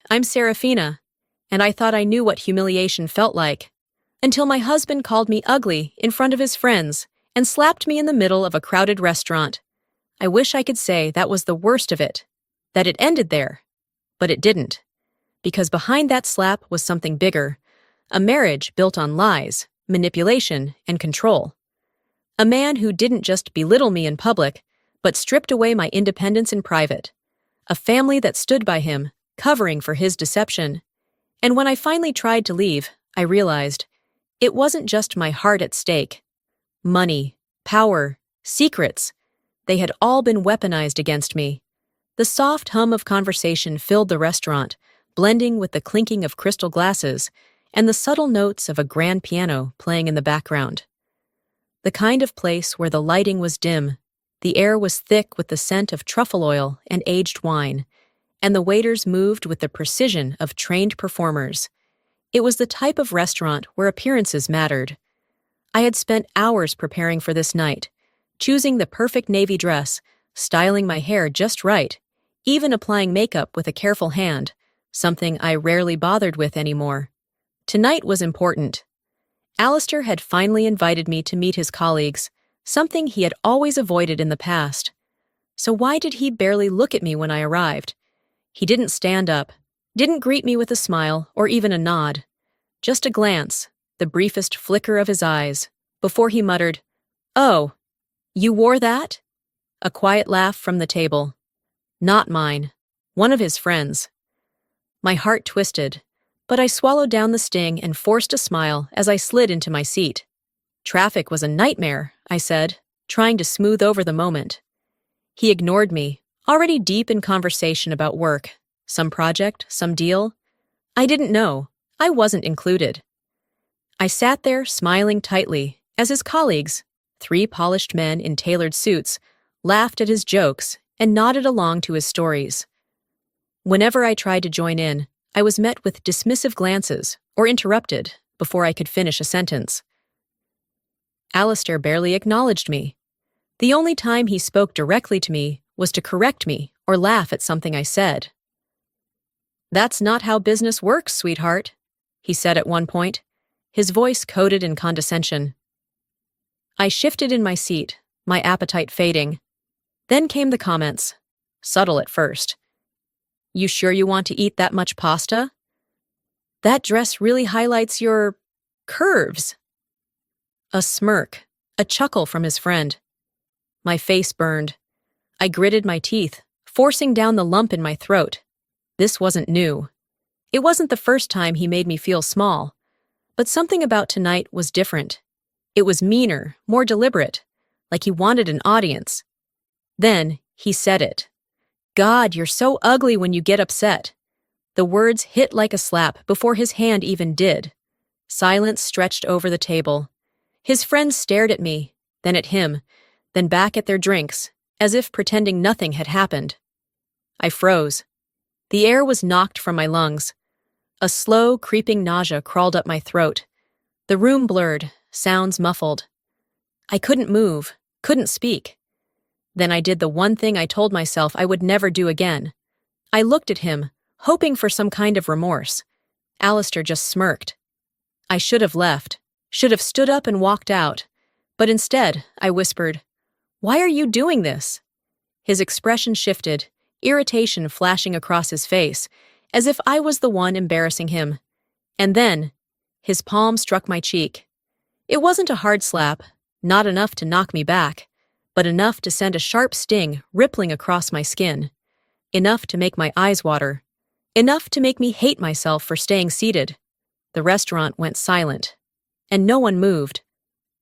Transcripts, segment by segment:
I'm Serafina, and I thought I knew what humiliation felt like, until my husband called me ugly in front of his friends and slapped me in the middle of a crowded restaurant. I wish I could say that was the worst of it, that it ended there. But it didn't, because behind that slap was something bigger, a marriage built on lies, manipulation, and control. A man who didn't just belittle me in public, but stripped away my independence in private. A family that stood by him, covering for his deception. And when I finally tried to leave, I realized it wasn't just my heart at stake. Money, power, secrets, they had all been weaponized against me. The soft hum of conversation filled the restaurant, blending with the clinking of crystal glasses and the subtle notes of a grand piano playing in the background. The kind of place where the lighting was dim, the air was thick with the scent of truffle oil and aged wine, and the waiters moved with the precision of trained performers. It was the type of restaurant where appearances mattered. I had spent hours preparing for this night, choosing the perfect navy dress, styling my hair just right, even applying makeup with a careful hand, something I rarely bothered with anymore. Tonight was important. Alistair had finally invited me to meet his colleagues, something he had always avoided in the past. So why did he barely look at me when I arrived? He didn't stand up, didn't greet me with a smile or even a nod. Just a glance, the briefest flicker of his eyes, before he muttered, "Oh, you wore that?" A quiet laugh from the table. Not mine. One of his friends. My heart twisted, but I swallowed down the sting and forced a smile as I slid into my seat. "Traffic was a nightmare," I said, trying to smooth over the moment. He ignored me, already deep in conversation about work. Some project, some deal. I didn't know. I wasn't included. I sat there smiling tightly as his colleagues, 3 polished men in tailored suits, laughed at his jokes and nodded along to his stories. Whenever I tried to join in, I was met with dismissive glances or interrupted before I could finish a sentence. Alistair barely acknowledged me. The only time he spoke directly to me was to correct me or laugh at something I said. "That's not how business works, sweetheart," he said at one point, his voice coated in condescension. I shifted in my seat, my appetite fading. Then came the comments, subtle at first. "You sure you want to eat that much pasta? That dress really highlights your curves." A smirk, a chuckle from his friend. My face burned. I gritted my teeth, forcing down the lump in my throat. This wasn't new. It wasn't the first time he made me feel small. But something about tonight was different. It was meaner, more deliberate, like he wanted an audience. Then he said it. "God, you're so ugly when you get upset." The words hit like a slap before his hand even did. Silence stretched over the table. His friends stared at me, then at him, then back at their drinks, as if pretending nothing had happened. I froze. The air was knocked from my lungs. A slow, creeping nausea crawled up my throat. The room blurred, sounds muffled. I couldn't move, couldn't speak. Then I did the one thing I told myself I would never do again. I looked at him, hoping for some kind of remorse. Alistair just smirked. I should have left, should have stood up and walked out. But instead, I whispered, "Why are you doing this?" His expression shifted, irritation flashing across his face, as if I was the one embarrassing him. And then, his palm struck my cheek. It wasn't a hard slap, not enough to knock me back, but enough to send a sharp sting rippling across my skin. Enough to make my eyes water. Enough to make me hate myself for staying seated. The restaurant went silent. And no one moved.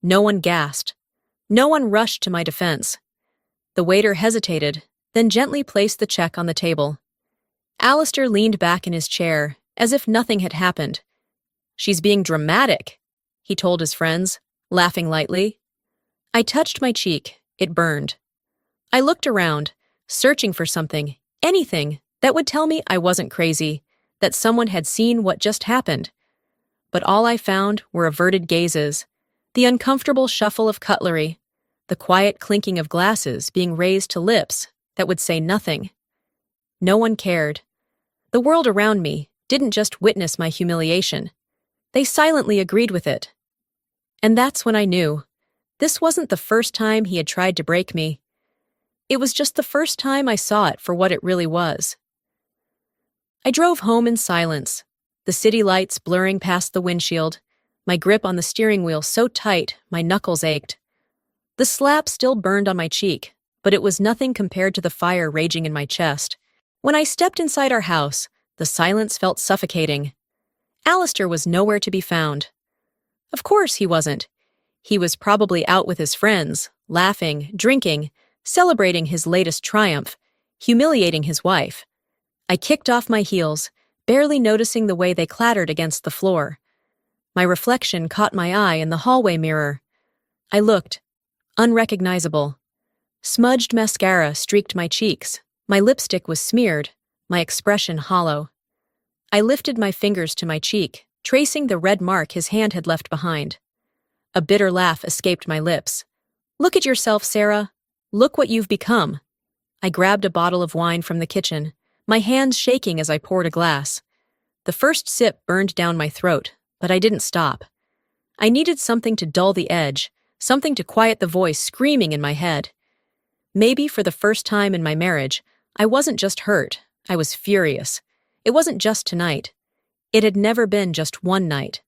No one gasped. No one rushed to my defense. The waiter hesitated, then gently placed the check on the table. Alistair leaned back in his chair, as if nothing had happened. "She's being dramatic," he told his friends, laughing lightly. I touched my cheek. It burned. I looked around, searching for something, anything, that would tell me I wasn't crazy, that someone had seen what just happened. But all I found were averted gazes, the uncomfortable shuffle of cutlery, the quiet clinking of glasses being raised to lips that would say nothing. No one cared. The world around me didn't just witness my humiliation. They silently agreed with it. And that's when I knew. This wasn't the first time he had tried to break me. It was just the first time I saw it for what it really was. I drove home in silence, the city lights blurring past the windshield, my grip on the steering wheel so tight my knuckles ached. The slap still burned on my cheek, but it was nothing compared to the fire raging in my chest. When I stepped inside our house, the silence felt suffocating. Alistair was nowhere to be found. Of course he wasn't. He was probably out with his friends, laughing, drinking, celebrating his latest triumph, humiliating his wife. I kicked off my heels, barely noticing the way they clattered against the floor. My reflection caught my eye in the hallway mirror. I looked. Unrecognizable. Smudged mascara streaked my cheeks. My lipstick was smeared, my expression hollow. I lifted my fingers to my cheek, tracing the red mark his hand had left behind. A bitter laugh escaped my lips. "Look at yourself, Sarah. Look what you've become." I grabbed a bottle of wine from the kitchen, my hands shaking as I poured a glass. The first sip burned down my throat, but I didn't stop. I needed something to dull the edge, something to quiet the voice screaming in my head. Maybe for the first time in my marriage, I wasn't just hurt, I was furious. It wasn't just tonight. It had never been just one night.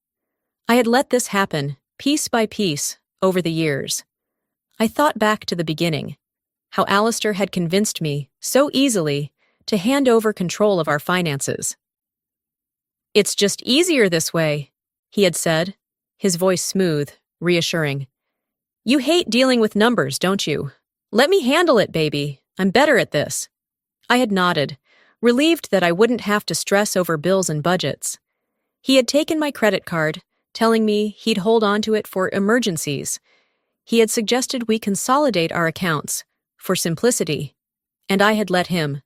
I had let this happen, piece by piece, over the years. I thought back to the beginning, how Alistair had convinced me, so easily, to hand over control of our finances. "It's just easier this way," he had said, his voice smooth, reassuring. "You hate dealing with numbers, don't you? Let me handle it, baby. I'm better at this." I had nodded, relieved that I wouldn't have to stress over bills and budgets. He had taken my credit card, telling me he'd hold on to it for emergencies. He had suggested we consolidate our accounts, for simplicity, and I had let him.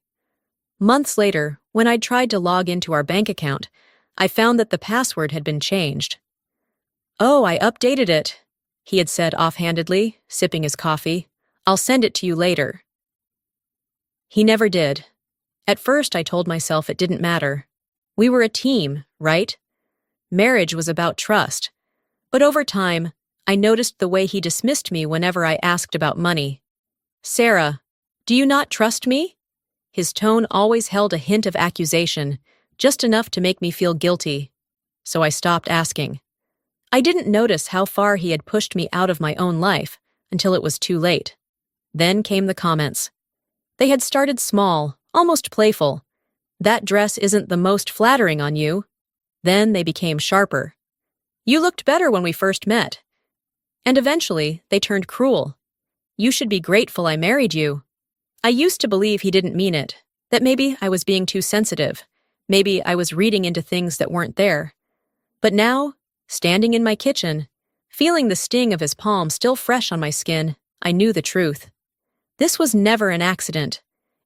Months later, when I'd tried to log into our bank account, I found that the password had been changed. "Oh, I updated it," he had said offhandedly, sipping his coffee. "I'll send it to you later." He never did. At first, I told myself it didn't matter. We were a team, right? Marriage was about trust. But over time, I noticed the way he dismissed me whenever I asked about money. "Sarah, do you not trust me?" His tone always held a hint of accusation, just enough to make me feel guilty. So I stopped asking. I didn't notice how far he had pushed me out of my own life until it was too late. Then came the comments. They had started small, almost playful. "That dress isn't the most flattering on you." Then they became sharper. "You looked better when we first met." And eventually, they turned cruel. "You should be grateful I married you." I used to believe he didn't mean it, that maybe I was being too sensitive, maybe I was reading into things that weren't there. But now, standing in my kitchen, feeling the sting of his palm still fresh on my skin, I knew the truth. This was never an accident.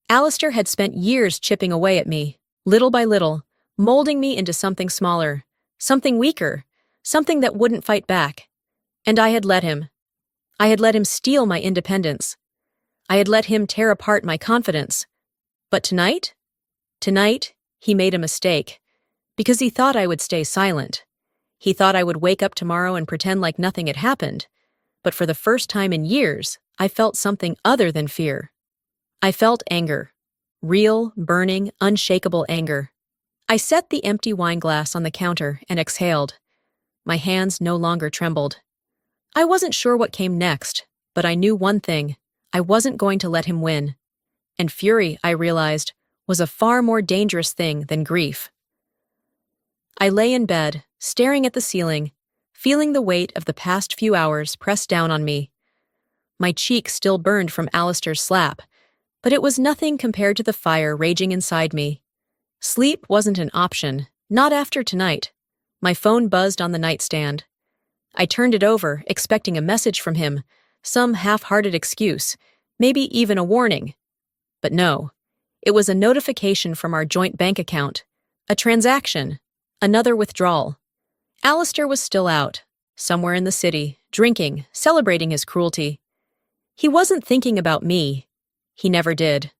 Alistair had spent years chipping away at me, little by little, molding me into something smaller, something weaker, something that wouldn't fight back. And I had let him. I had let him steal my independence. I had let him tear apart my confidence. But tonight? Tonight, he made a mistake. Because he thought I would stay silent. He thought I would wake up tomorrow and pretend like nothing had happened. But for the first time in years, I felt something other than fear. I felt anger. Real, burning, unshakable anger. I set the empty wine glass on the counter and exhaled. My hands no longer trembled. I wasn't sure what came next, but I knew one thing. I wasn't going to let him win. And fury, I realized, was a far more dangerous thing than grief. I lay in bed, staring at the ceiling, feeling the weight of the past few hours press down on me. My cheek still burned from Alistair's slap, but it was nothing compared to the fire raging inside me. Sleep wasn't an option, not after tonight. My phone buzzed on the nightstand. I turned it over, expecting a message from him, some half-hearted excuse, maybe even a warning. But no, it was a notification from our joint bank account, a transaction, another withdrawal. Alistair was still out, somewhere in the city, drinking, celebrating his cruelty. He wasn't thinking about me. He never did.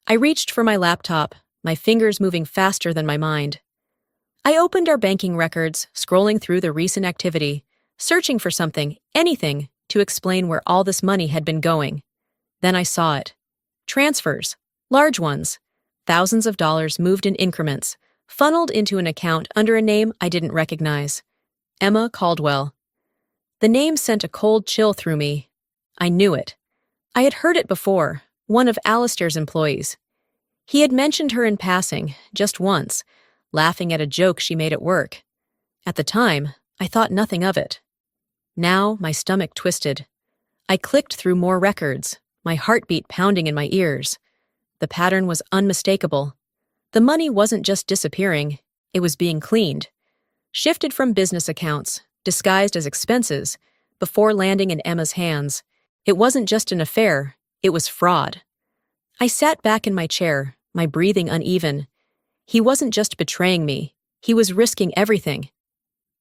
I reached for my laptop, my fingers moving faster than my mind. I opened our banking records, scrolling through the recent activity, searching for something, anything, to explain where all this money had been going. Then I saw it. Transfers. Large ones. Thousands of dollars moved in increments, funneled into an account under a name I didn't recognize. Emma Caldwell. The name sent a cold chill through me. I knew it. I had heard it before, one of Alistair's employees. He had mentioned her in passing, just once, laughing at a joke she made at work. At the time, I thought nothing of it. Now, my stomach twisted. I clicked through more records, my heartbeat pounding in my ears. The pattern was unmistakable. The money wasn't just disappearing, it was being cleaned. Shifted from business accounts, disguised as expenses, before landing in Emma's hands. It wasn't just an affair, it was fraud. I sat back in my chair, my breathing uneven. He wasn't just betraying me, he was risking everything.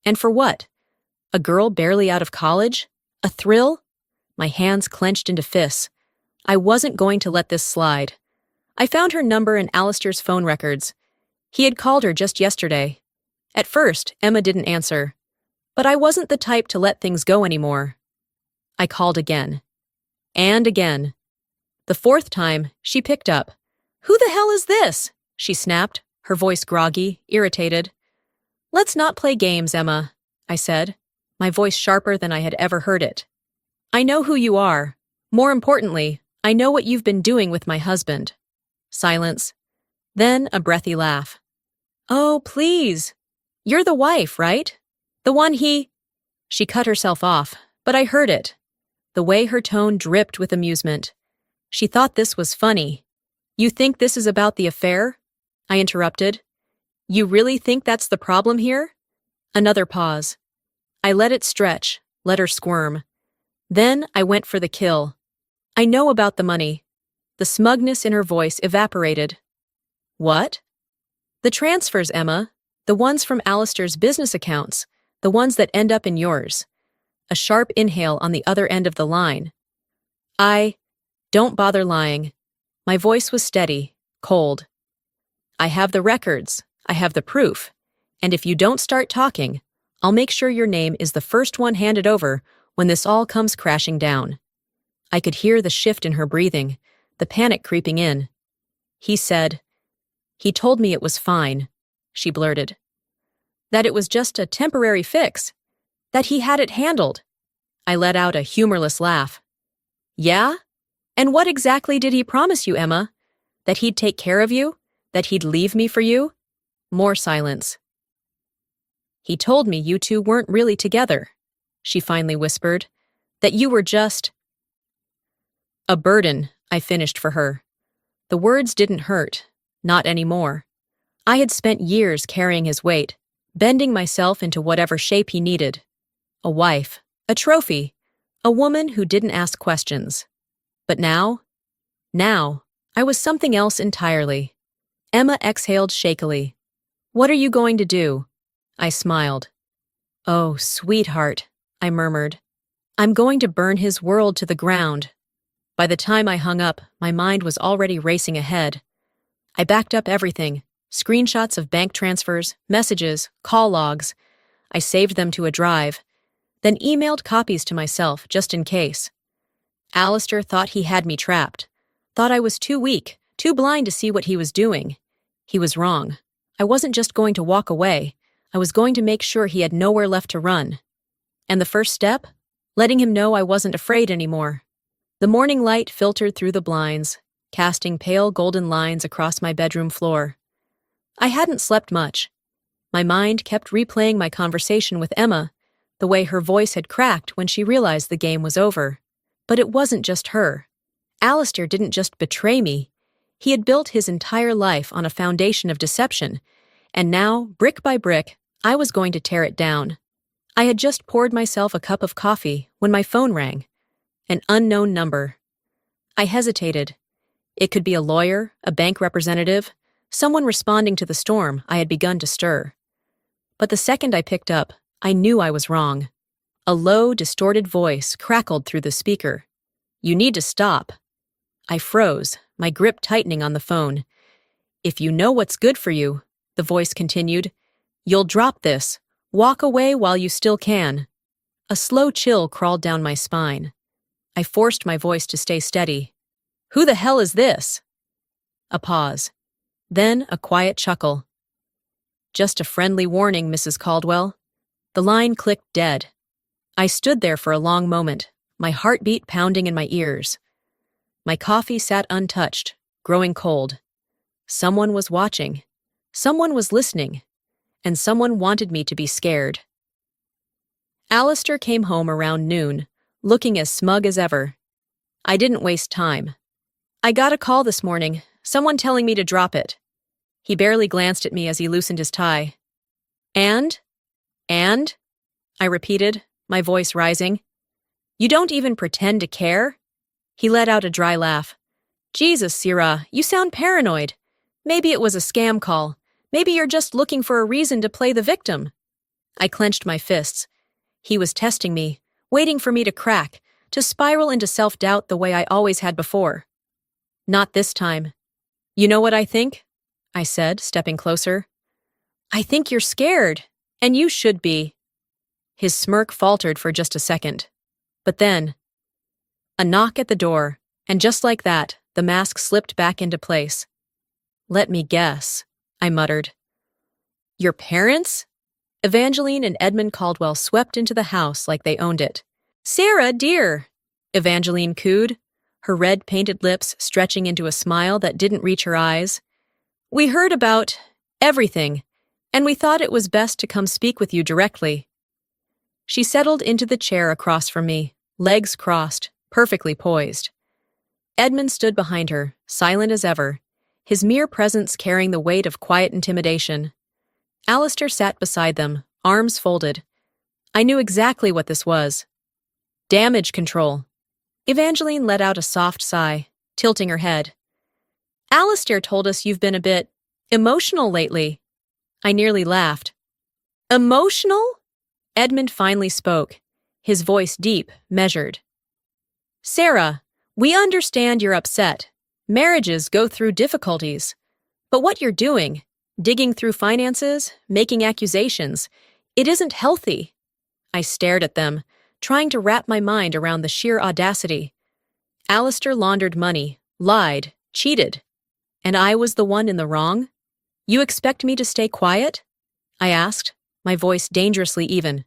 And for what? A girl barely out of college? A thrill? My hands clenched into fists. I wasn't going to let this slide. I found her number in Alistair's phone records. He had called her just yesterday. At first, Emma didn't answer. But I wasn't the type to let things go anymore. I called again. And again. The fourth time, she picked up. "Who the hell is this?" she snapped, her voice groggy, irritated. "Let's not play games, Emma," I said, my voice sharper than I had ever heard it. "I know who you are. More importantly, I know what you've been doing with my husband." Silence. Then a breathy laugh. "Oh, please. You're the wife, right? The one he—" She cut herself off, but I heard it. The way her tone dripped with amusement. She thought this was funny. "You think this is about the affair?" I interrupted. "You really think that's the problem here?" Another pause. I let it stretch, let her squirm. Then I went for the kill. "I know about the money." The smugness in her voice evaporated. "What?" "The transfers, Emma. The ones from Alistair's business accounts. The ones that end up in yours." A sharp inhale on the other end of the line. Don't bother lying. My voice was steady, cold. "I have the records. I have the proof. And if you don't start talking, I'll make sure your name is the first one handed over when this all comes crashing down." I could hear the shift in her breathing, the panic creeping in. He told me it was fine," she blurted. "That it was just a temporary fix. That he had it handled." I let out a humorless laugh. "Yeah? And what exactly did he promise you, Emma? That he'd take care of you? That he'd leave me for you?" More silence. "He told me you two weren't really together," she finally whispered. "That you were just—" "A burden," I finished for her. The words didn't hurt. Not anymore. I had spent years carrying his weight, bending myself into whatever shape he needed. A wife, a trophy, a woman who didn't ask questions. But now, I was something else entirely. Emma exhaled shakily. "What are you going to do?" I smiled. "Oh, sweetheart," I murmured. "I'm going to burn his world to the ground." By the time I hung up, my mind was already racing ahead. I backed up everything, screenshots of bank transfers, messages, call logs. I saved them to a drive, then emailed copies to myself just in case. Alistair thought he had me trapped, thought I was too weak, too blind to see what he was doing. He was wrong. I wasn't just going to walk away. I was going to make sure he had nowhere left to run. And the first step? Letting him know I wasn't afraid anymore. The morning light filtered through the blinds, casting pale golden lines across my bedroom floor. I hadn't slept much. My mind kept replaying my conversation with Emma, the way her voice had cracked when she realized the game was over. But it wasn't just her. Alistair didn't just betray me. He had built his entire life on a foundation of deception, and now, brick by brick, I was going to tear it down. I had just poured myself a cup of coffee when my phone rang. An unknown number. I hesitated. It could be a lawyer, a bank representative, someone responding to the storm I had begun to stir. But the second I picked up, I knew I was wrong. A low, distorted voice crackled through the speaker. "You need to stop." I froze, my grip tightening on the phone. If you know what's good for you, the voice continued, you'll drop this. Walk away while you still can. A slow chill crawled down my spine. I forced my voice to stay steady. Who the hell is this? A pause. Then a quiet chuckle. Just a friendly warning, Mrs. Caldwell. The line clicked dead. I stood there for a long moment, my heartbeat pounding in my ears. My coffee sat untouched, growing cold. Someone was watching. Someone was listening. And someone wanted me to be scared. Alistair came home around noon, looking as smug as ever. I didn't waste time. I got a call this morning, someone telling me to drop it. He barely glanced at me as he loosened his tie. And? I repeated, my voice rising. You don't even pretend to care? He let out a dry laugh. Jesus, Sierra, you sound paranoid. Maybe it was a scam call. Maybe you're just looking for a reason to play the victim. I clenched my fists. He was testing me, waiting for me to crack, to spiral into self-doubt the way I always had before. Not this time. You know what I think? I said, stepping closer. I think you're scared, and you should be. His smirk faltered for just a second. But then, a knock at the door, and just like that, the mask slipped back into place. Let me guess, I muttered. Your parents? Evangeline and Edmund Caldwell swept into the house like they owned it. Sarah, dear, Evangeline cooed, her red painted lips stretching into a smile that didn't reach her eyes. We heard about everything, and we thought it was best to come speak with you directly. She settled into the chair across from me, legs crossed, perfectly poised. Edmund stood behind her, silent as ever, his mere presence carrying the weight of quiet intimidation. Alistair sat beside them, arms folded. I knew exactly what this was. Damage control. Evangeline let out a soft sigh, tilting her head. Alistair told us you've been a bit emotional lately. I nearly laughed. Emotional? Edmund finally spoke, his voice deep, measured. Sarah, we understand you're upset. Marriages go through difficulties. But what you're doing, digging through finances, making accusations, it isn't healthy. I stared at them, trying to wrap my mind around the sheer audacity. Alistair laundered money, lied, cheated. And I was the one in the wrong? You expect me to stay quiet? I asked, my voice dangerously even.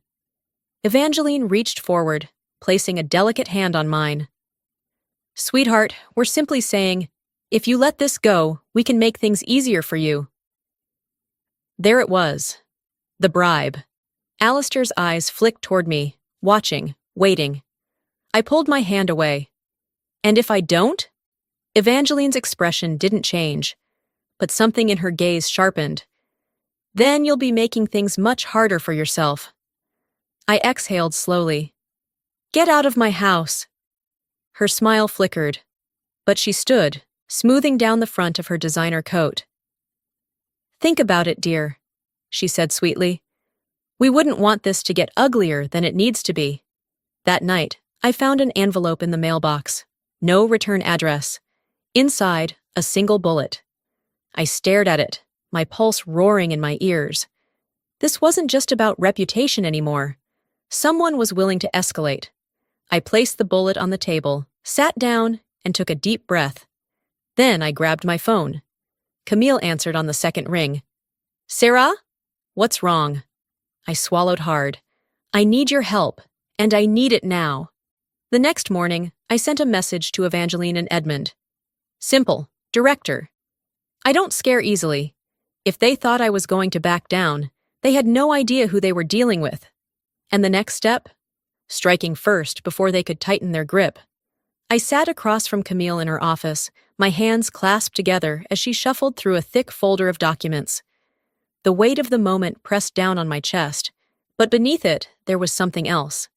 Evangeline reached forward, placing a delicate hand on mine. Sweetheart, we're simply saying, if you let this go, we can make things easier for you. There it was. The bribe. Alistair's eyes flicked toward me, watching, waiting. I pulled my hand away. And if I don't? Evangeline's expression didn't change, but something in her gaze sharpened. Then you'll be making things much harder for yourself. I exhaled slowly. Get out of my house. Her smile flickered, but she stood, smoothing down the front of her designer coat. Think about it, dear, she said sweetly. We wouldn't want this to get uglier than it needs to be. That night, I found an envelope in the mailbox. No return address. Inside, a single bullet. I stared at it, my pulse roaring in my ears. This wasn't just about reputation anymore. Someone was willing to escalate. I placed the bullet on the table, sat down, and took a deep breath. Then I grabbed my phone. Camille answered on the second ring. Sarah? What's wrong? I swallowed hard. I need your help, and I need it now. The next morning, I sent a message to Evangeline and Edmund. Simple, director. I don't scare easily. If they thought I was going to back down, they had no idea who they were dealing with. And the next step? Striking first before they could tighten their grip. I sat across from Camille in her office, my hands clasped together as she shuffled through a thick folder of documents. The weight of the moment pressed down on my chest, but beneath it there was something else.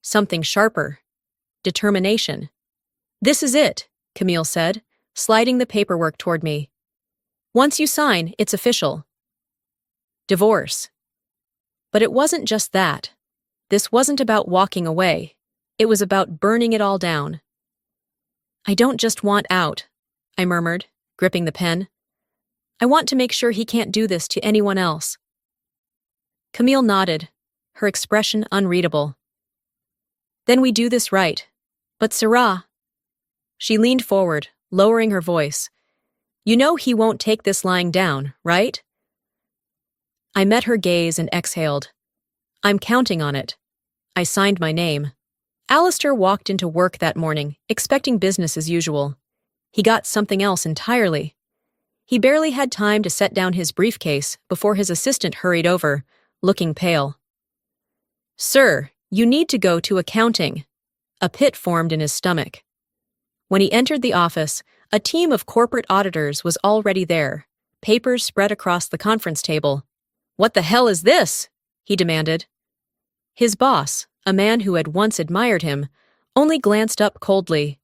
Something sharper. Determination. This is it, Camille said, sliding the paperwork toward me. Once you sign, it's official. Divorce. But it wasn't just that. This wasn't about walking away. It was about burning it all down. I don't just want out, I murmured, gripping the pen. I want to make sure he can't do this to anyone else. Camille nodded, her expression unreadable. Then we do this right. But Sarah. She leaned forward, lowering her voice. You know he won't take this lying down, right? I met her gaze and exhaled. I'm counting on it. I signed my name. Alistair walked into work that morning, expecting business as usual. He got something else entirely. He barely had time to set down his briefcase before his assistant hurried over, looking pale. Sir, you need to go to accounting. A pit formed in his stomach. When he entered the office, a team of corporate auditors was already there, papers spread across the conference table. What the hell is this? He demanded. His boss, a man who had once admired him, only glanced up coldly.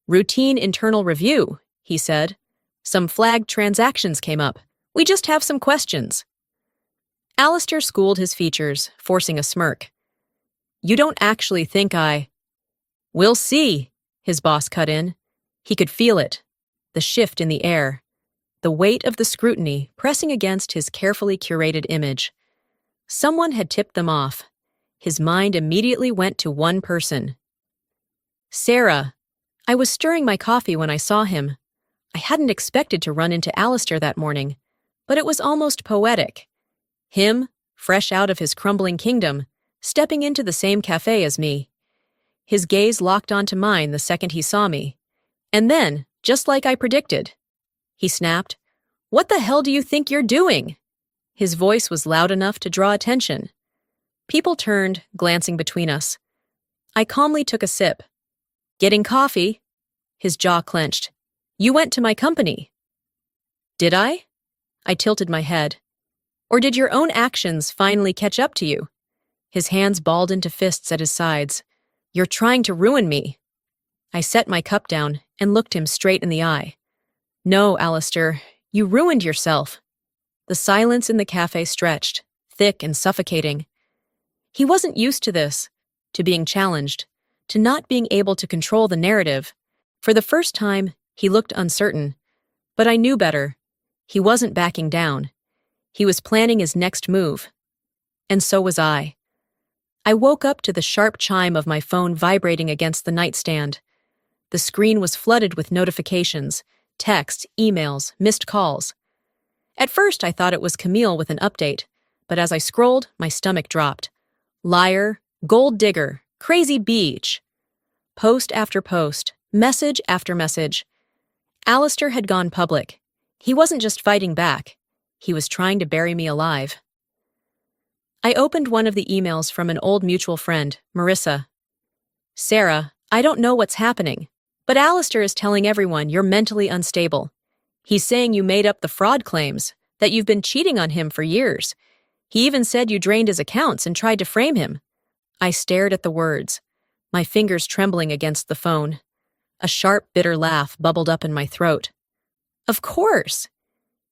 Routine internal review, he said. Some flagged transactions came up. We just have some questions. Alistair schooled his features, forcing a smirk. You don't actually think I... We'll see, his boss cut in. He could feel it, the shift in the air, the weight of the scrutiny pressing against his carefully curated image. Someone had tipped them off. His mind immediately went to one person. Sarah. I was stirring my coffee when I saw him. I hadn't expected to run into Alistair that morning, but it was almost poetic. Him, fresh out of his crumbling kingdom, stepping into the same cafe as me. His gaze locked onto mine the second he saw me. And then, just like I predicted, he snapped, What the hell do you think you're doing? His voice was loud enough to draw attention. People turned, glancing between us. I calmly took a sip. Getting coffee? His jaw clenched. You went to my company. Did I? I tilted my head. Or did your own actions finally catch up to you? His hands balled into fists at his sides. You're trying to ruin me. I set my cup down and looked him straight in the eye. No, Alistair, you ruined yourself. The silence in the cafe stretched, thick and suffocating. He wasn't used to this, to being challenged, to not being able to control the narrative. For the first time, he looked uncertain. But I knew better. He wasn't backing down. He was planning his next move. And so was I. I woke up to the sharp chime of my phone vibrating against the nightstand. The screen was flooded with notifications, texts, emails, missed calls. At first, I thought it was Camille with an update, but as I scrolled, my stomach dropped. Liar, gold digger, crazy beach. Post after post, message after message. Alistair had gone public. He wasn't just fighting back. He was trying to bury me alive. I opened one of the emails from an old mutual friend, Marissa. Sarah, I don't know what's happening, but Alistair is telling everyone you're mentally unstable. He's saying you made up the fraud claims, that you've been cheating on him for years. He even said you drained his accounts and tried to frame him. I stared at the words, my fingers trembling against the phone. A sharp, bitter laugh bubbled up in my throat. Of course!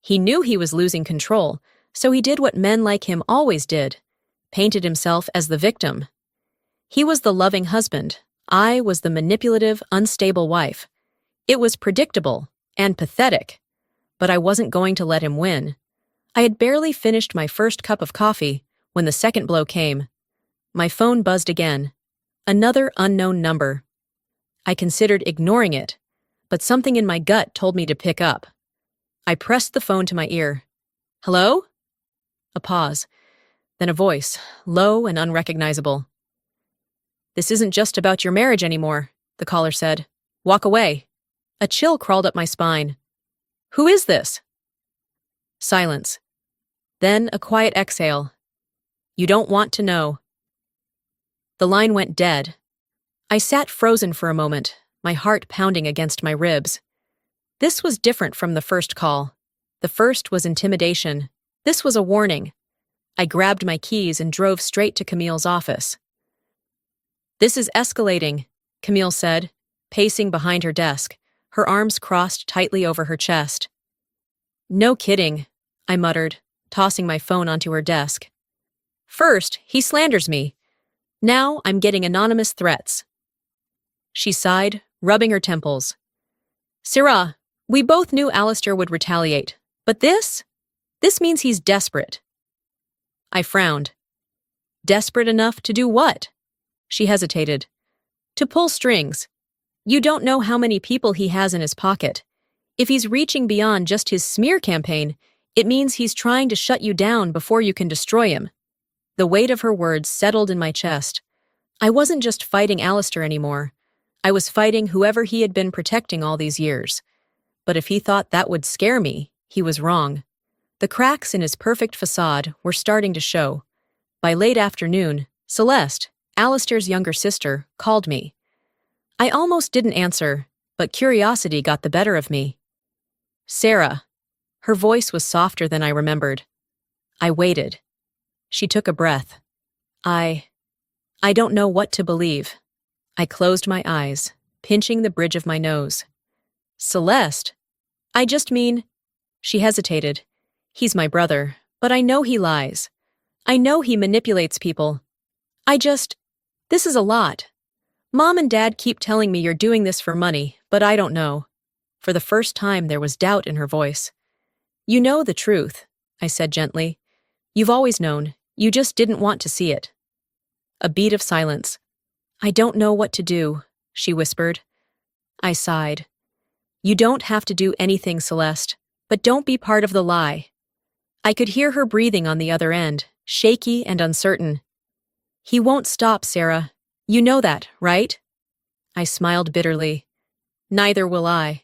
He knew he was losing control, so he did what men like him always did, painted himself as the victim. He was the loving husband. I was the manipulative, unstable wife. It was predictable and pathetic, but I wasn't going to let him win. I had barely finished my first cup of coffee when the second blow came. My phone buzzed again. Another unknown number. I considered ignoring it, but something in my gut told me to pick up. I pressed the phone to my ear. Hello? A pause, then a voice, low and unrecognizable. This isn't just about your marriage anymore, the caller said. Walk away. A chill crawled up my spine. Who is this? Silence. Then a quiet exhale. You don't want to know. The line went dead. I sat frozen for a moment, my heart pounding against my ribs. This was different from the first call. The first was intimidation. This was a warning. I grabbed my keys and drove straight to Camille's office. This is escalating, Camille said, pacing behind her desk, her arms crossed tightly over her chest. No kidding, I muttered, tossing my phone onto her desk. First, he slanders me. Now I'm getting anonymous threats. She sighed, rubbing her temples. Sarah, we both knew Alistair would retaliate, But this means he's desperate. I frowned. Desperate enough to do what? She hesitated. To pull strings. You don't know how many people he has in his pocket. If he's reaching beyond just his smear campaign, it means he's trying to shut you down before you can destroy him. The weight of her words settled in my chest. I wasn't just fighting Alistair anymore. I was fighting whoever he had been protecting all these years. But if he thought that would scare me, he was wrong. The cracks in his perfect facade were starting to show. By late afternoon, Celeste, Alistair's younger sister, called me. I almost didn't answer, but curiosity got the better of me. Sarah. Her voice was softer than I remembered. I waited. She took a breath. I don't know what to believe. I closed my eyes, pinching the bridge of my nose. Celeste? I just mean... She hesitated. He's my brother, but I know he lies. I know he manipulates people. This is a lot. Mom and Dad keep telling me you're doing this for money, but I don't know. For the first time, there was doubt in her voice. You know the truth, I said gently. You've always known. You just didn't want to see it. A beat of silence. I don't know what to do, she whispered. I sighed. You don't have to do anything, Celeste, but don't be part of the lie. I could hear her breathing on the other end, shaky and uncertain. He won't stop, Sarah. You know that, right? I smiled bitterly. Neither will I.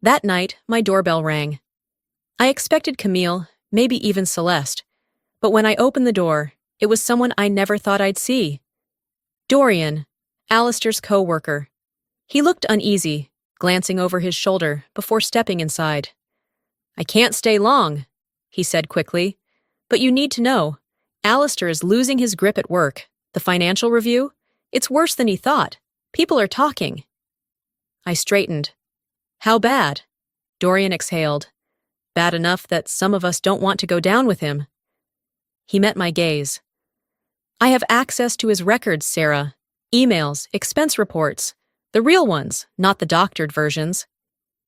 That night, my doorbell rang. I expected Camille, maybe even Celeste, but when I opened the door, it was someone I never thought I'd see. Dorian, Alistair's co-worker. He looked uneasy, glancing over his shoulder before stepping inside. I can't stay long, he said quickly, but you need to know, Alistair is losing his grip at work. The financial review? It's worse than he thought. People are talking. I straightened. How bad? Dorian exhaled. Bad enough that some of us don't want to go down with him. He met my gaze. I have access to his records, Sarah. Emails, expense reports. The real ones, not the doctored versions.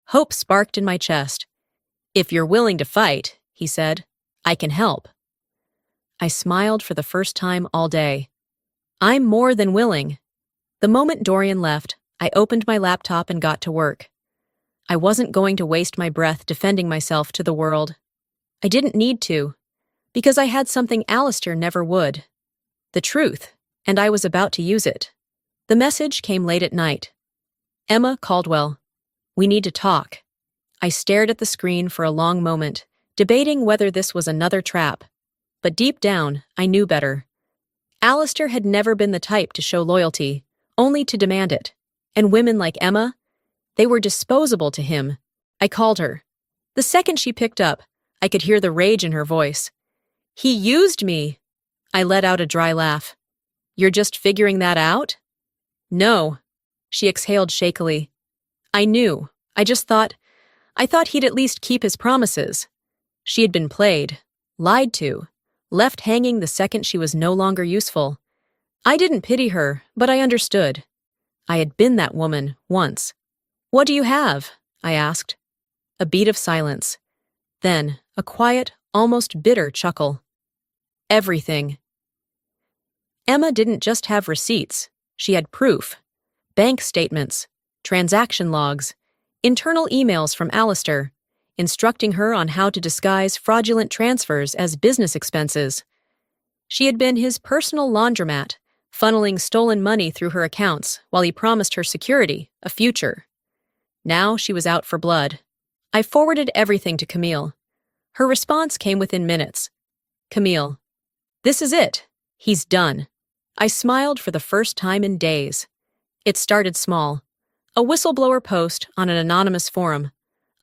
Hope sparked in my chest. If you're willing to fight, he said, I can help. I smiled for the first time all day. I'm more than willing. The moment Dorian left, I opened my laptop and got to work. I wasn't going to waste my breath defending myself to the world. I didn't need to, because I had something Alistair never would. The truth, and I was about to use it. The message came late at night. Emma Caldwell. We need to talk. I stared at the screen for a long moment, debating whether this was another trap. But deep down, I knew better. Alistair had never been the type to show loyalty, only to demand it. And women like Emma, they were disposable to him. I called her. The second she picked up, I could hear the rage in her voice. He used me. I let out a dry laugh. You're just figuring that out? No. She exhaled shakily. I knew. I thought he'd at least keep his promises. She had been played, lied to, left hanging the second she was no longer useful. I didn't pity her, but I understood. I had been that woman once. What do you have? I asked. A beat of silence. Then, a quiet, almost bitter chuckle. Everything. Emma didn't just have receipts. She had proof. Bank statements, transaction logs, internal emails from Alistair, instructing her on how to disguise fraudulent transfers as business expenses. She had been his personal laundromat, funneling stolen money through her accounts while he promised her security, a future. Now she was out for blood. I forwarded everything to Camille. Her response came within minutes. Camille. This is it. He's done. I smiled for the first time in days. It started small. A whistleblower post on an anonymous forum.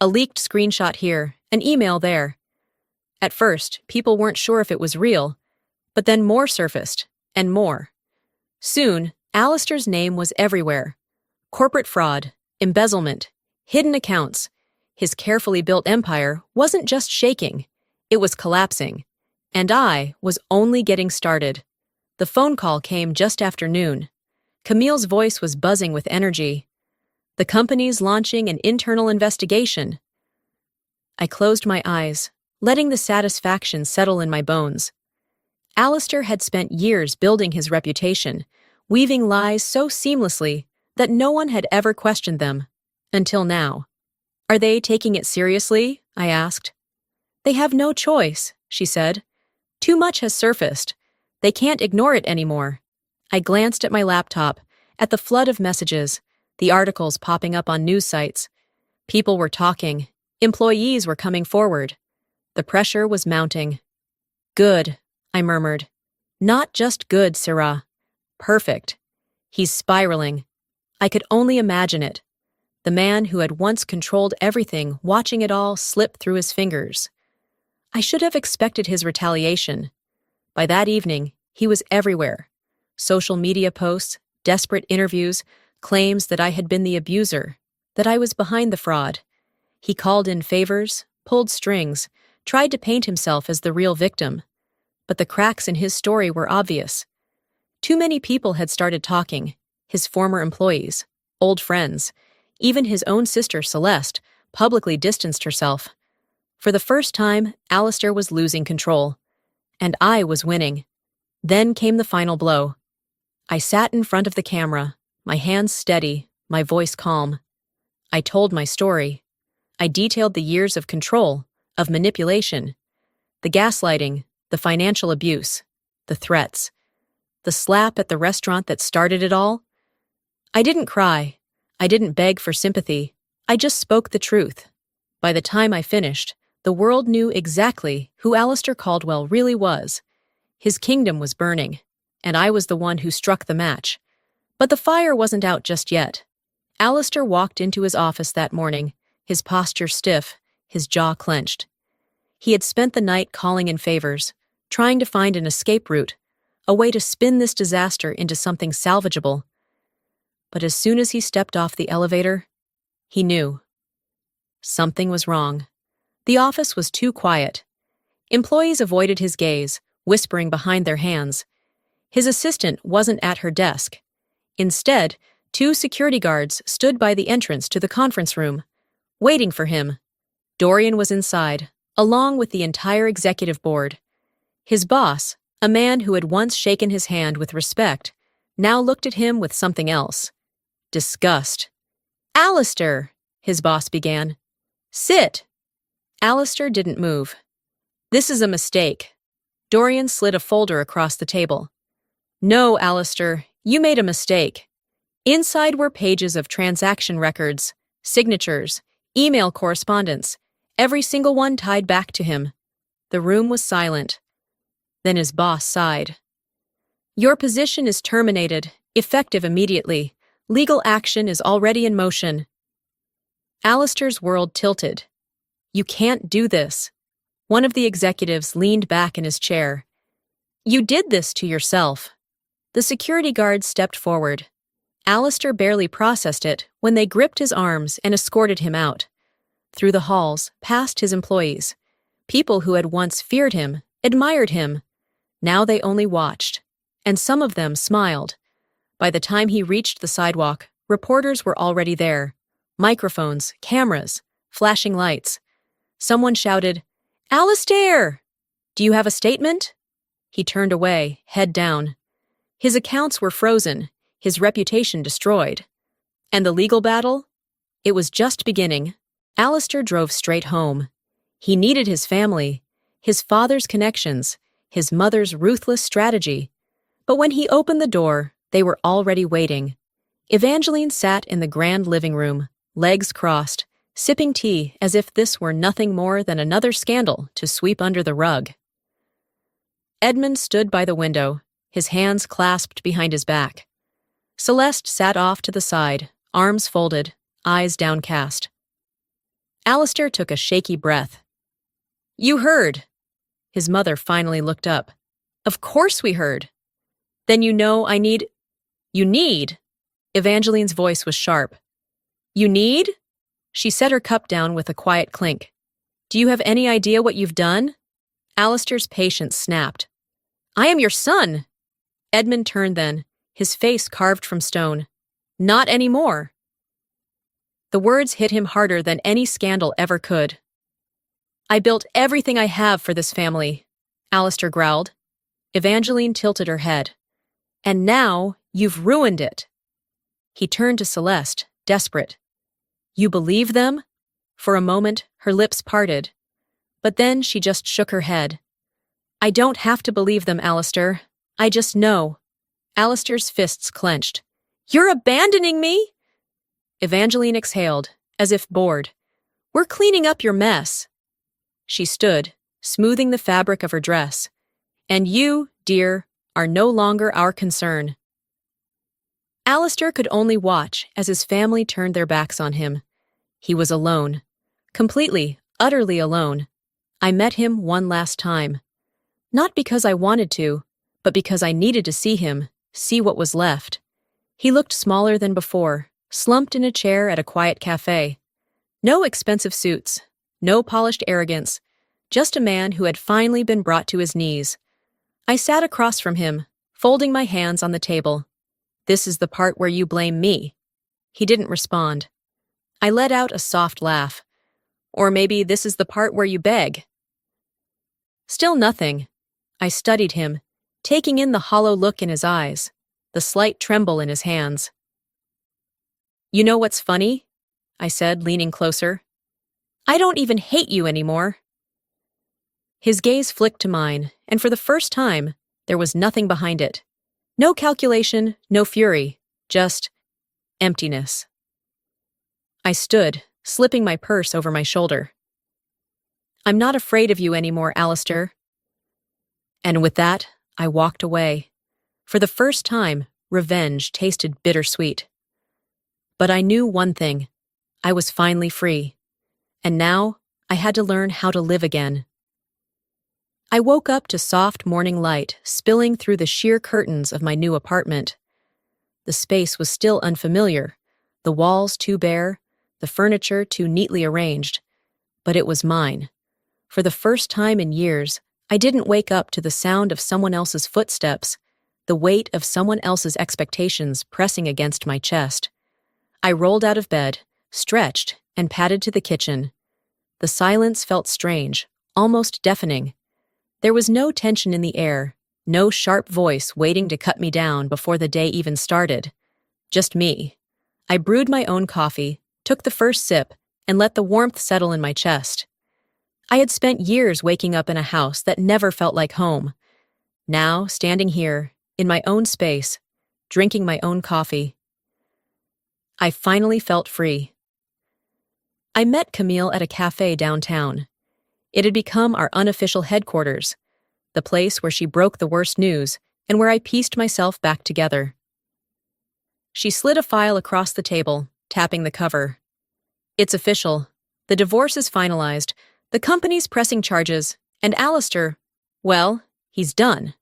A leaked screenshot here, an email there. At first, people weren't sure if it was real, but then more surfaced, and more. Soon, Alistair's name was everywhere. Corporate fraud, embezzlement, hidden accounts. His carefully built empire wasn't just shaking, it was collapsing. And I was only getting started. The phone call came just after noon. Camille's voice was buzzing with energy. The company's launching an internal investigation. I closed my eyes, letting the satisfaction settle in my bones. Alistair had spent years building his reputation, weaving lies so seamlessly that no one had ever questioned them. Until now. Are they taking it seriously? I asked. They have no choice, she said. Too much has surfaced. They can't ignore it anymore. I glanced at my laptop, at the flood of messages, the articles popping up on news sites. People were talking. Employees were coming forward. The pressure was mounting. Good, I murmured. Not just good, Syrah. Perfect. He's spiraling. I could only imagine it. The man who had once controlled everything, watching it all slip through his fingers. I should have expected his retaliation. By that evening, he was everywhere. Social media posts, desperate interviews, claims that I had been the abuser, that I was behind the fraud. He called in favors, pulled strings, tried to paint himself as the real victim. But the cracks in his story were obvious. Too many people had started talking, his former employees, old friends, even his own sister Celeste publicly distanced herself. For the first time, Alistair was losing control. And I was winning. Then came the final blow. I sat in front of the camera, my hands steady, my voice calm. I told my story. I detailed the years of control, of manipulation, the gaslighting, the financial abuse, the threats, the slap at the restaurant that started it all. I didn't cry. I didn't beg for sympathy. I just spoke the truth. By the time I finished, the world knew exactly who Alistair Caldwell really was. His kingdom was burning, and I was the one who struck the match. But the fire wasn't out just yet. Alistair walked into his office that morning, his posture stiff, his jaw clenched. He had spent the night calling in favors, trying to find an escape route, a way to spin this disaster into something salvageable. But as soon as he stepped off the elevator, he knew. Something was wrong. The office was too quiet. Employees avoided his gaze, whispering behind their hands. His assistant wasn't at her desk. Instead, 2 security guards stood by the entrance to the conference room, waiting for him. Dorian was inside, along with the entire executive board. His boss, a man who had once shaken his hand with respect, now looked at him with something else. Disgust. "Alistair," his boss began. "Sit." Alistair didn't move. "This is a mistake." Dorian slid a folder across the table. "No, Alistair, you made a mistake." Inside were pages of transaction records, signatures, email correspondence, every single one tied back to him. The room was silent. Then his boss sighed. "Your position is terminated, effective immediately. Legal action is already in motion." Alistair's world tilted. "You can't do this." One of the executives leaned back in his chair. "You did this to yourself." The security guard stepped forward. Alistair barely processed it when they gripped his arms and escorted him out. Through the halls, past his employees. People who had once feared him, admired him. Now they only watched. And some of them smiled. By the time he reached the sidewalk, reporters were already there. Microphones, cameras, flashing lights. Someone shouted, "Alistair! Do you have a statement?" He turned away, head down. His accounts were frozen, his reputation destroyed. And the legal battle? It was just beginning. Alistair drove straight home. He needed his family, his father's connections, his mother's ruthless strategy. But when he opened the door, they were already waiting. Evangeline sat in the grand living room, legs crossed, sipping tea as if this were nothing more than another scandal to sweep under the rug. Edmund stood by the window, his hands clasped behind his back. Celeste sat off to the side, arms folded, eyes downcast. Alistair took a shaky breath. "You heard." His mother finally looked up. "Of course we heard." "Then you know I need—" "You need?" Evangeline's voice was sharp. "You need?" She set her cup down with a quiet clink. "Do you have any idea what you've done?" Alistair's patience snapped. "I am your son!" Edmund turned then, his face carved from stone. "Not anymore." The words hit him harder than any scandal ever could. I built everything I have for this family, Alistair growled. Evangeline tilted her head. And now you've ruined it. He turned to Celeste, desperate. You believe them? For a moment, her lips parted. But then she just shook her head. I don't have to believe them, Alistair. I just know. Alistair's fists clenched. You're abandoning me? Evangeline exhaled, as if bored. We're cleaning up your mess. She stood, smoothing the fabric of her dress. And you, dear, are no longer our concern. Alistair could only watch as his family turned their backs on him. He was alone. Completely, utterly alone. I met him one last time. Not because I wanted to, but because I needed to see him, see what was left. He looked smaller than before, slumped in a chair at a quiet cafe. No expensive suits, no polished arrogance, just a man who had finally been brought to his knees. I sat across from him, folding my hands on the table. This is the part where you blame me. He didn't respond. I let out a soft laugh. Or maybe this is the part where you beg. Still nothing. I studied him, taking in the hollow look in his eyes, the slight tremble in his hands. You know what's funny? I said, leaning closer. I don't even hate you anymore. His gaze flicked to mine, and for the first time, there was nothing behind it. No calculation, no fury, just emptiness. I stood, slipping my purse over my shoulder. I'm not afraid of you anymore, Alistair. And with that, I walked away. For the first time, revenge tasted bittersweet. But I knew one thing. I was finally free. And now, I had to learn how to live again. I woke up to soft morning light spilling through the sheer curtains of my new apartment. The space was still unfamiliar, the walls too bare, the furniture too neatly arranged. But it was mine. For the first time in years, I didn't wake up to the sound of someone else's footsteps, the weight of someone else's expectations pressing against my chest. I rolled out of bed, stretched, and padded to the kitchen. The silence felt strange, almost deafening. There was no tension in the air, no sharp voice waiting to cut me down before the day even started. Just me. I brewed my own coffee, took the first sip, and let the warmth settle in my chest. I had spent years waking up in a house that never felt like home. Now, standing here, in my own space, drinking my own coffee, I finally felt free. I met Camille at a cafe downtown. It had become our unofficial headquarters, the place where she broke the worst news and where I pieced myself back together. She slid a file across the table, tapping the cover. It's official. The divorce is finalized, the company's pressing charges, and Alistair, well, he's done.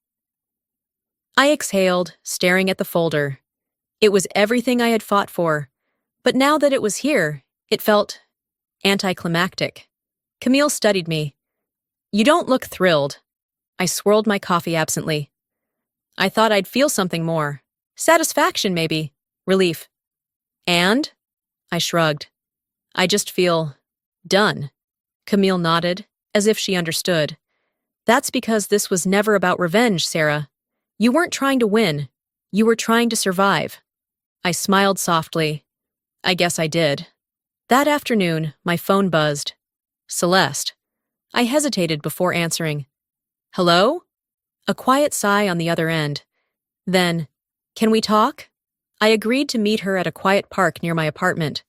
I exhaled, staring at the folder. It was everything I had fought for, but now that it was here, it felt anticlimactic. Camille studied me. You don't look thrilled. I swirled my coffee absently. I thought I'd feel something more. Satisfaction, maybe. Relief. And? I shrugged. I just feel done. Camille nodded, as if she understood. That's because this was never about revenge, Sarah. You weren't trying to win. You were trying to survive. I smiled softly. I guess I did. That afternoon, my phone buzzed. Celeste. I hesitated before answering. Hello? A quiet sigh on the other end. Then, can we talk? I agreed to meet her at a quiet park near my apartment.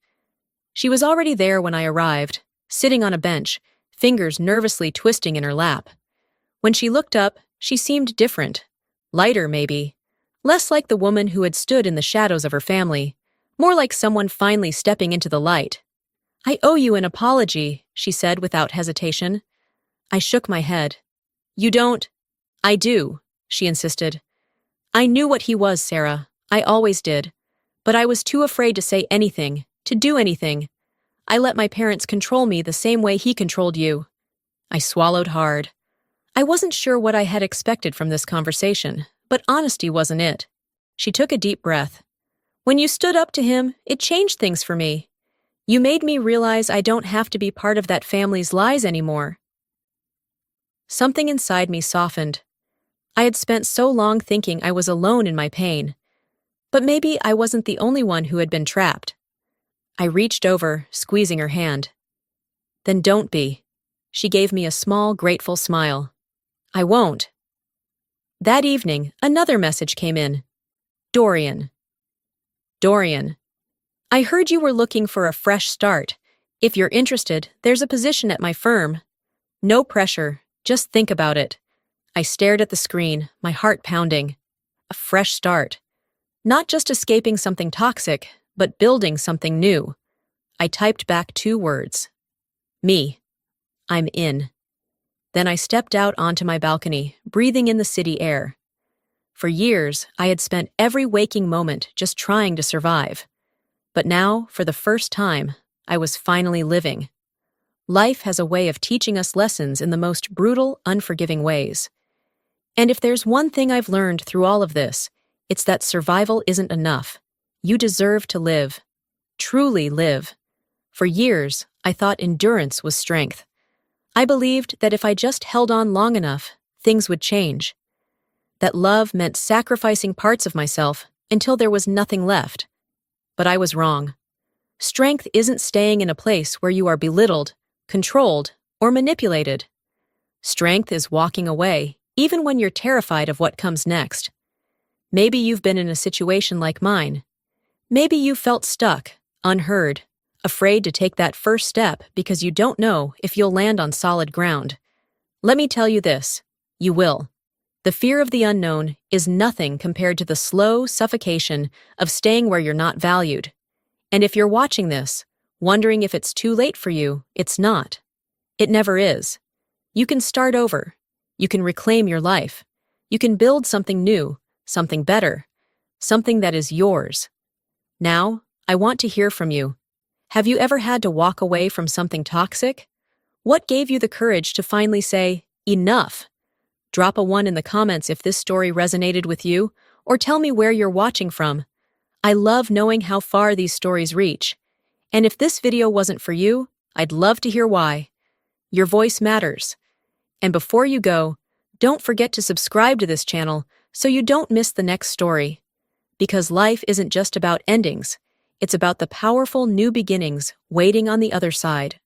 She was already there when I arrived, sitting on a bench, fingers nervously twisting in her lap. When she looked up, she seemed different. Lighter, maybe. Less like the woman who had stood in the shadows of her family. More like someone finally stepping into the light. I owe you an apology, she said without hesitation. I shook my head. You don't. I do, she insisted. I knew what he was, Sarah. I always did. But I was too afraid to say anything, to do anything. I let my parents control me the same way he controlled you. I swallowed hard. I wasn't sure what I had expected from this conversation, but honesty wasn't it. She took a deep breath. When you stood up to him, it changed things for me. You made me realize I don't have to be part of that family's lies anymore. something inside me softened. I had spent so long thinking I was alone in my pain. But maybe I wasn't the only one who had been trapped. I reached over, squeezing her hand. Then don't be. She gave me a small, grateful smile. I won't. That evening, another message came in. Dorian. Dorian. I heard you were looking for a fresh start. If you're interested, there's a position at my firm. No pressure, just think about it. I stared at the screen, my heart pounding. A fresh start. Not just escaping something toxic, but building something new. I typed back 2 words. Me. I'm in. Then I stepped out onto my balcony, breathing in the city air. For years, I had spent every waking moment just trying to survive. But now, for the first time, I was finally living. Life has a way of teaching us lessons in the most brutal, unforgiving ways. And if there's one thing I've learned through all of this, it's that survival isn't enough. You deserve to live. Truly live. For years, I thought endurance was strength. I believed that if I just held on long enough, things would change. That love meant sacrificing parts of myself until there was nothing left. But I was wrong. Strength isn't staying in a place where you are belittled, controlled, or manipulated. Strength is walking away, even when you're terrified of what comes next. Maybe you've been in a situation like mine. Maybe you felt stuck, unheard, afraid to take that first step because you don't know if you'll land on solid ground. Let me tell you this, you will. The fear of the unknown is nothing compared to the slow suffocation of staying where you're not valued. And if you're watching this, wondering if it's too late for you, it's not. It never is. You can start over. You can reclaim your life. You can build something new, something better, something that is yours. Now, I want to hear from you. Have you ever had to walk away from something toxic? What gave you the courage to finally say, enough? Drop a 1 in the comments if this story resonated with you, or tell me where you're watching from. I love knowing how far these stories reach. And if this video wasn't for you, I'd love to hear why. Your voice matters. And before you go, don't forget to subscribe to this channel so you don't miss the next story. Because life isn't just about endings, it's about the powerful new beginnings waiting on the other side.